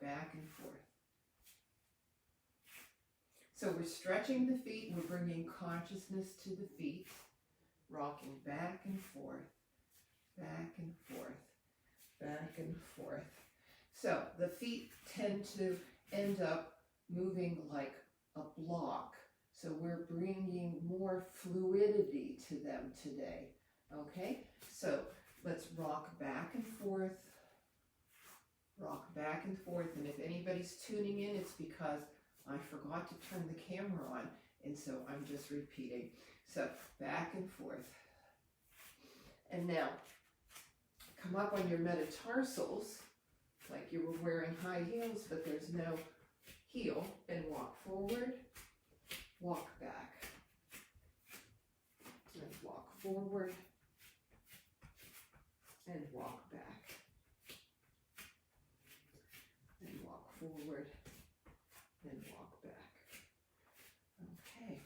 rock back and forth. So we're stretching the feet, we're bringing consciousness to the feet, rocking back and forth, back and forth, back and forth. So the feet tend to end up moving like a block. So we're bringing more fluidity to them today. Okay, so let's rock back and forth, rock back and forth. And if anybody's tuning in, it's because I forgot to turn the camera on, and so I'm just repeating. So back and forth. And now come up on your metatarsals, like you were wearing high heels, but there's no heel, and walk forward, walk back, and walk forward, and walk back, and walk forward, and walk back. Okay,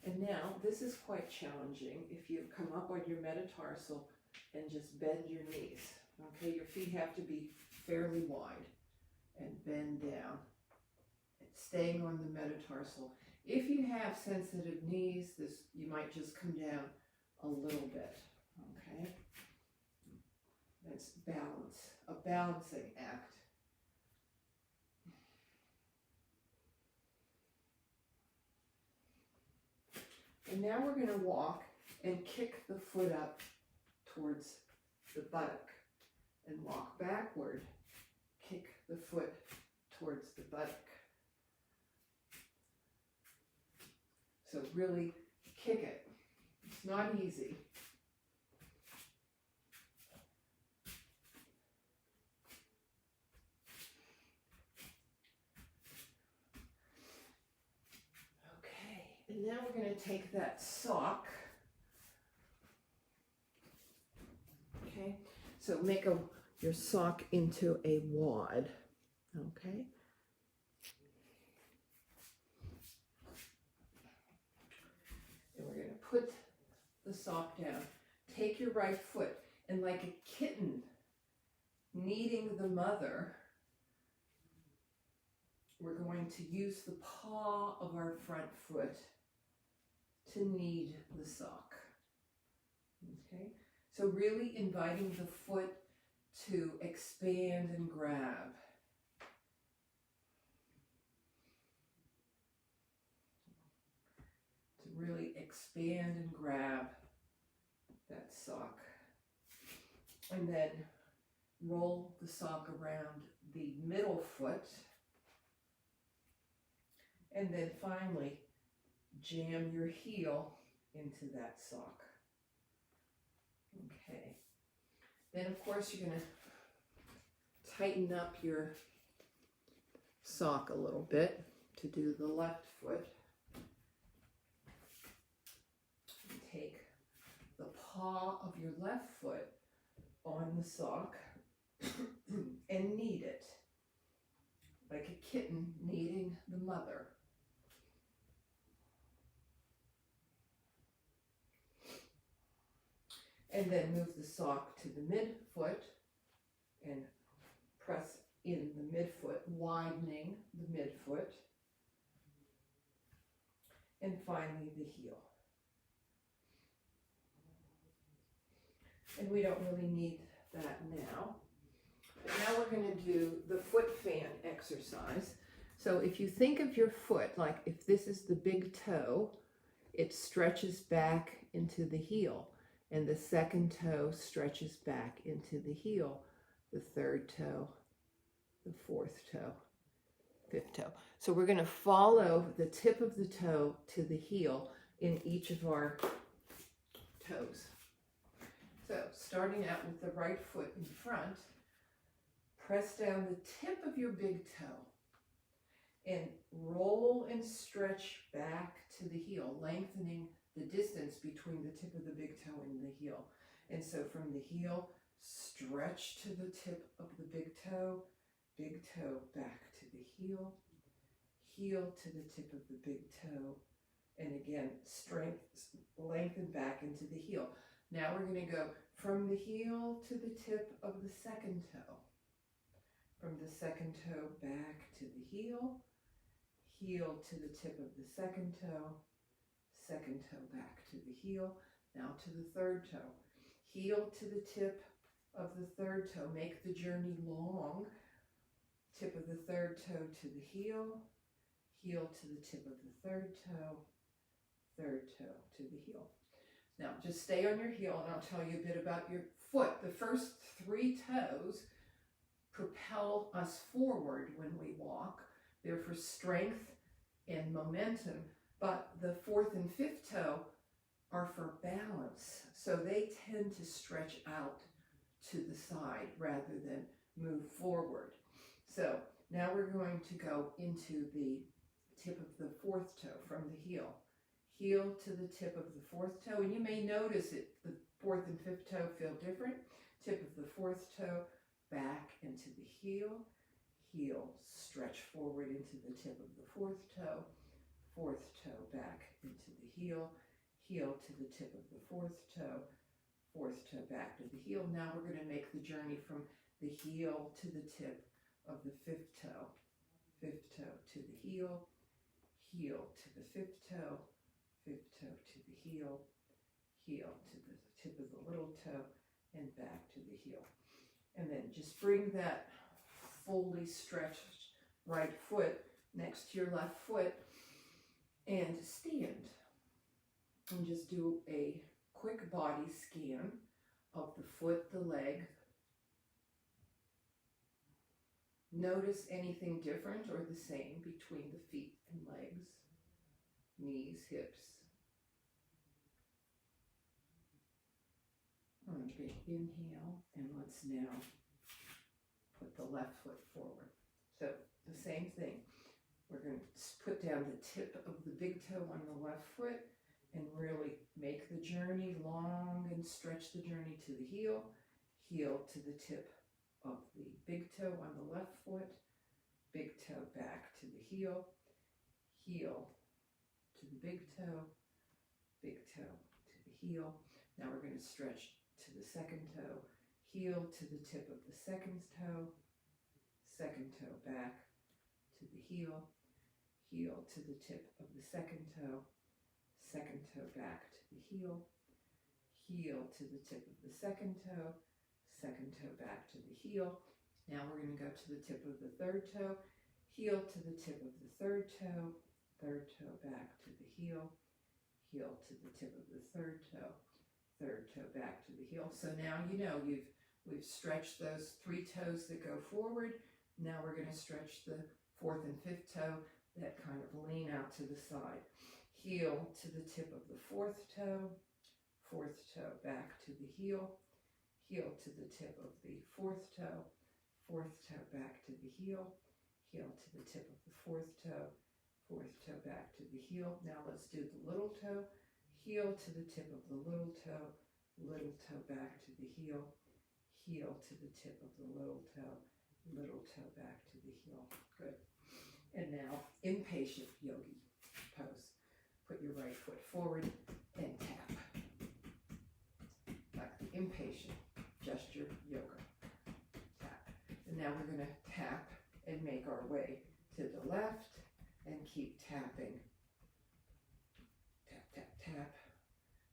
and now this is quite challenging if you come up on your metatarsal and just bend your knees. Okay, your feet have to be fairly wide and bend down, staying on the metatarsal. If you have sensitive knees, you might just come down a little bit. Okay, that's balance, a balancing act. And now we're going to walk and kick the foot up towards the buttock, and walk backward, kick the foot towards the buttock. So really kick it. It's not easy. Okay, and now we're going to take that sock. Okay, so make your sock into a wad. Okay. And we're going to put the sock down. Take your right foot, and like a kitten kneading the mother, we're going to use the paw of our front foot to knead the sock. Okay? So really inviting the foot to expand and grab. To really expand and grab that sock. And then roll the sock around the middle foot. And then finally, jam your heel into that sock. Okay. Then, of course, you're going to tighten up your sock a little bit to do the left foot. And take the paw of your left foot on the sock and knead it like a kitten kneading the mother. And then move the sock to the midfoot and press in the midfoot, widening the midfoot. And finally the heel. And we don't really need that now. But now we're going to do the foot fan exercise. So if you think of your foot, like if this is the big toe, it stretches back into the heel. And the second toe stretches back into the heel, the third toe, the fourth toe, fifth toe. So we're going to follow the tip of the toe to the heel in each of our toes. So starting out with the right foot in front, press down the tip of your big toe and roll and stretch back to the heel, lengthening the distance between the tip of the big toe and the heel. And so from the heel, stretch to the tip of the big toe back to the heel, heel to the tip of the big toe, and again, lengthen back into the heel. Now we're going to go from the heel to the tip of the second toe, from the second toe back to the heel, heel to the tip of the second toe back to the heel, now to the third toe, heel to the tip of the third toe, make the journey long, tip of the third toe to the heel, heel to the tip of the third toe to the heel. Now just stay on your heel and I'll tell you a bit about your foot. The first 3 toes propel us forward when we walk. They're for strength and momentum, but the 4th and 5th toe are for balance. So they tend to stretch out to the side rather than move forward. So now we're going to go into the tip of the 4th toe from the heel. Heel to the tip of the 4th toe, and you may notice it, the 4th and 5th toe feel different. Tip of the 4th toe back into the heel, heel stretch forward into the tip of the 4th toe back into the heel, heel to the tip of the 4th toe back to the heel. Now we're going to make the journey from the heel to the tip of the 5th toe to the heel, heel to the 5th toe to the heel, heel to the tip of the little toe and back to the heel. And then just bring that fully stretched right foot next to your left foot and stand. And just do a quick body scan of the foot, the leg. Notice anything different or the same between the feet and legs, knees, hips. Big inhale, and let's now put the left foot forward. So the same thing. We're going to put down the tip of the big toe on the left foot and really make the journey long and stretch the journey to the heel, heel to the tip of the big toe on the left foot, big toe back to the heel, heel to the big toe to the heel. Now we're going to stretch to the second toe, heel to the tip of the second toe back to the heel, heel to the tip of the second toe back to the heel, heel to the tip of the second toe back to the heel. Now we're going to go to the tip of the third toe, heel to the tip of the third toe back to the heel, heel to the tip of the third toe back to the heel. So now you know we've stretched those 3 toes that go forward. Now we're going to stretch the 4th and 5th toe that kind of lean out to the side. Heel to the tip of the 4th toe back to the heel, heel to the tip of the 4th toe back to the heel, heel to the tip of the 4th toe back to the heel. Now let's do the little toe, heel to the tip of the little toe back to the heel, heel to the tip of the little toe back to the heel. Good. And now, impatient yogi pose. Put your right foot forward and tap. Like the impatient gesture yoga. Tap. And now we're going to tap and make our way to the left and keep tapping. Tap, tap, tap.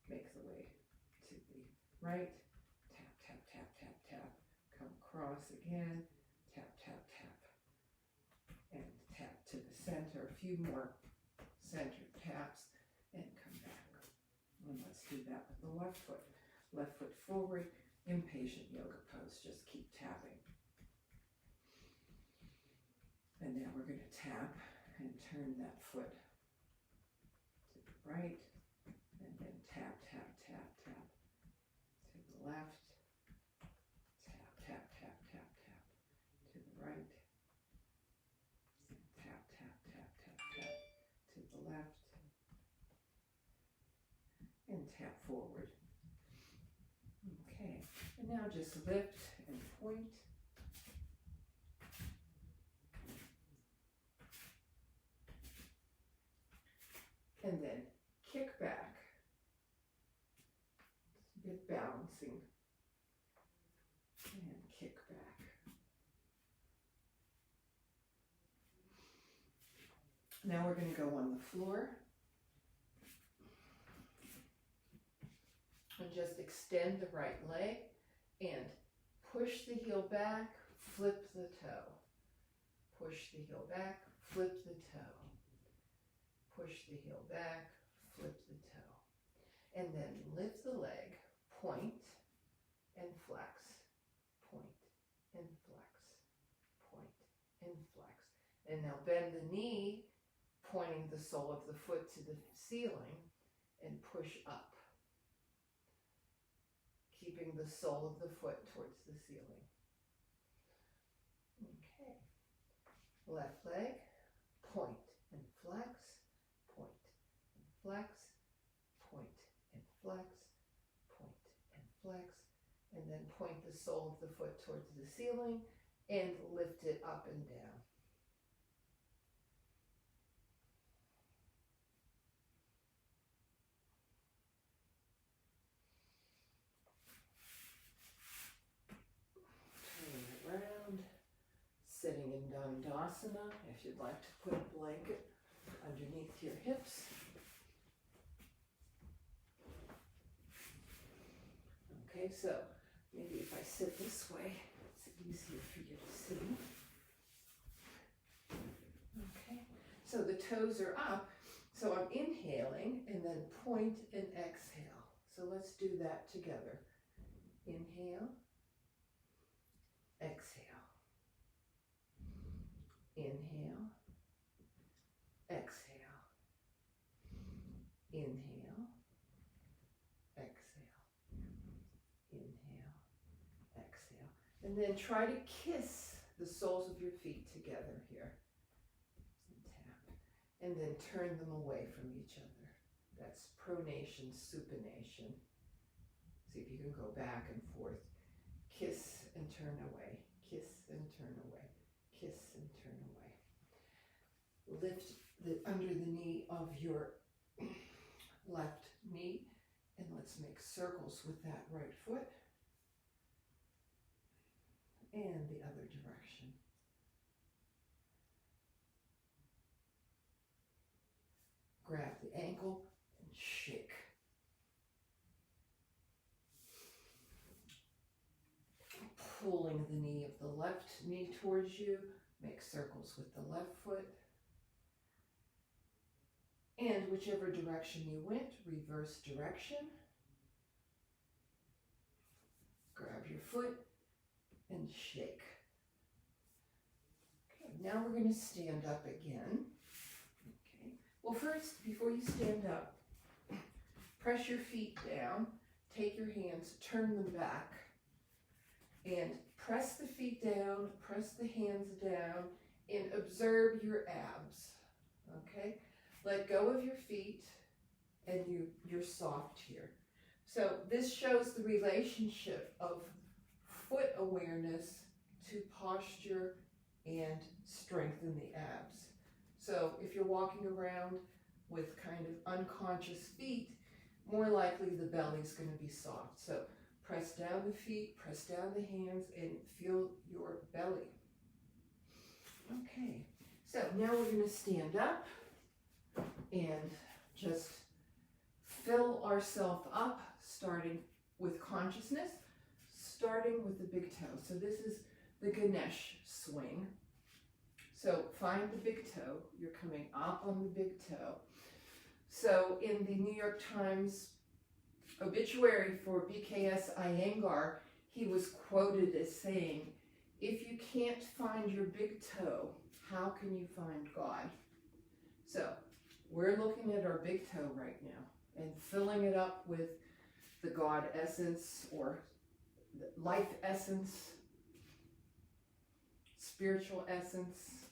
Make the way to the right. Tap, tap, tap, tap, tap. Come across again. Tap, tap, tap. And tap to the center. A few more center taps and come back. And let's do that with the left foot. Left foot forward. Impatient yoga pose. Just keep tapping. And now we're going to tap and turn that foot to the right. And then tap, tap, tap, tap to the left. Tap, tap, tap, tap, tap to the right. And tap, tap, tap, tap, tap to the left. And tap forward. Okay, and now just lift and point. And then kick back. Just a bit balancing. And kick back. Now we're going to go on the floor. And just extend the right leg and push the heel back, flip the toe. Push the heel back, flip the toe. Push the heel back, flip the toe. And then lift the leg, point and flex, point and flex, point and flex. And now bend the knee, pointing the sole of the foot to the ceiling, and push up, keeping the sole of the foot towards the ceiling. Okay. Left leg, point and flex, point and flex, point and flex, point and flex, and then point the sole of the foot towards the ceiling and lift it up and down. Sitting in Dandasana, if you'd like to put a blanket underneath your hips. Okay, so maybe if I sit this way, it's easier for you to see. Okay, so the toes are up, so I'm inhaling and then point and exhale. So let's do that together. Inhale, exhale. Inhale, exhale, inhale, exhale, inhale, exhale. And then try to kiss the soles of your feet together here. And tap. And then turn them away from each other. That's pronation, supination. See if you can go back and forth. Kiss and turn away, kiss and turn away. Kiss and turn away. Lift under the knee of your left knee, and let's make circles with that right foot and the other direction. Grab the ankle and shake. Pulling the knee of the left knee towards you, make circles with the left foot. And whichever direction you went, reverse direction. Grab your foot and shake. Okay, now we're going to stand up again. Okay. Well, first, before you stand up, press your feet down, take your hands, turn them back, and press the feet down, press the hands down, and observe your abs, okay? Let go of your feet, and you're soft here. So this shows the relationship of foot awareness to posture and strengthen the abs. So if you're walking around with kind of unconscious feet, more likely the belly's going to be soft. So press down the feet, press down the hands, and feel your belly. Okay, so now we're going to stand up and just fill ourselves up, starting with consciousness, starting with the big toe. So this is the Ganesh swing. So find the big toe. You're coming up on the big toe. So in the New York Times obituary for BKS Iyengar, he was quoted as saying, "If you can't find your big toe, how can you find God?" So we're looking at our big toe right now and filling it up with the God essence or the life essence, spiritual essence.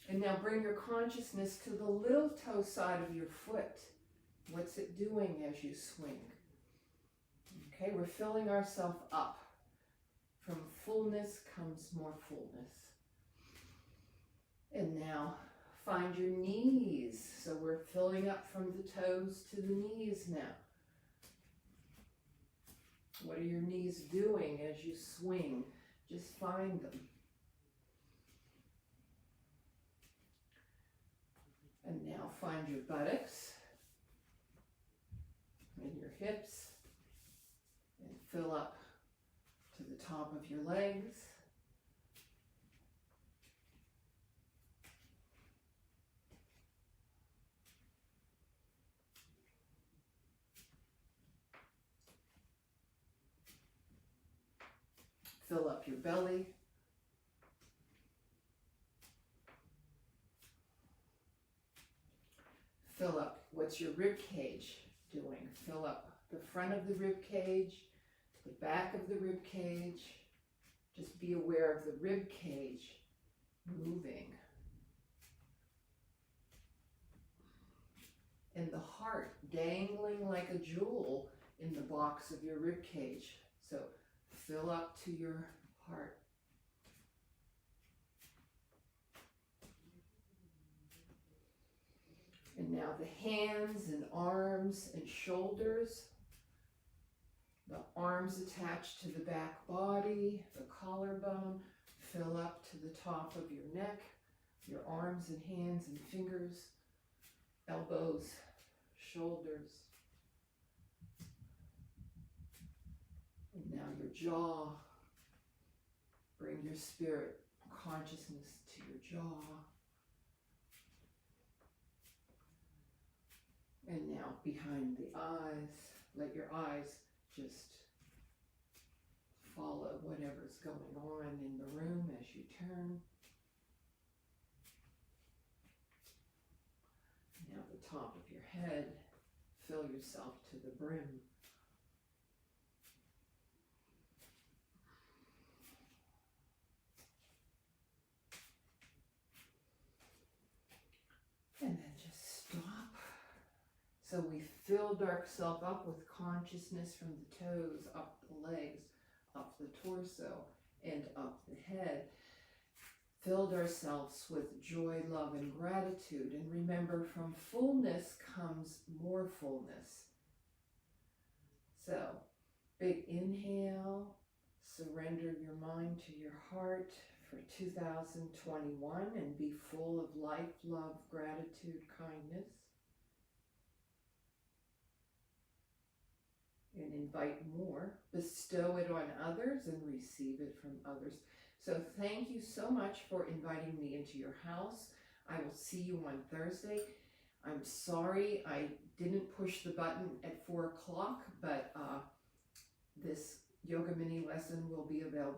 And now bring your consciousness to the little toe side of your foot. What's it doing as you swing? Okay, we're filling ourselves up. From fullness comes more fullness. And now find your knees. So we're filling up from the toes to the knees now. What are your knees doing as you swing? Just find them. find your buttocks and your hips and fill up to the top of your legs. Fill up your belly. Fill up, what's your rib cage doing? Fill up the front of the rib cage, the back of the rib cage. Just be aware of the rib cage moving. And the heart dangling like a jewel in the box of your rib cage. So fill up to your heart. And now the hands and arms and shoulders. The arms attached to the back body, the collarbone. Fill up to the top of your neck, your arms and hands and fingers, elbows, shoulders. And now your jaw. Bring your spirit consciousness to your jaw. And now behind the eyes, let your eyes just follow whatever's going on in the room as you turn. Now the top of your head, fill yourself to the brim. And then just stop. So we filled ourselves up with consciousness from the toes, up the legs, up the torso, and up the head. Filled ourselves with joy, love, and gratitude. And remember, from fullness comes more fullness. So, big inhale, surrender your mind to your heart for 2021 and be full of life, love, gratitude, kindness. And invite more. Bestow it on others and receive it from others. So thank you so much for inviting me into your house. I will see you on Thursday. I'm sorry I didn't push the button at 4 o'clock, but this yoga mini lesson will be available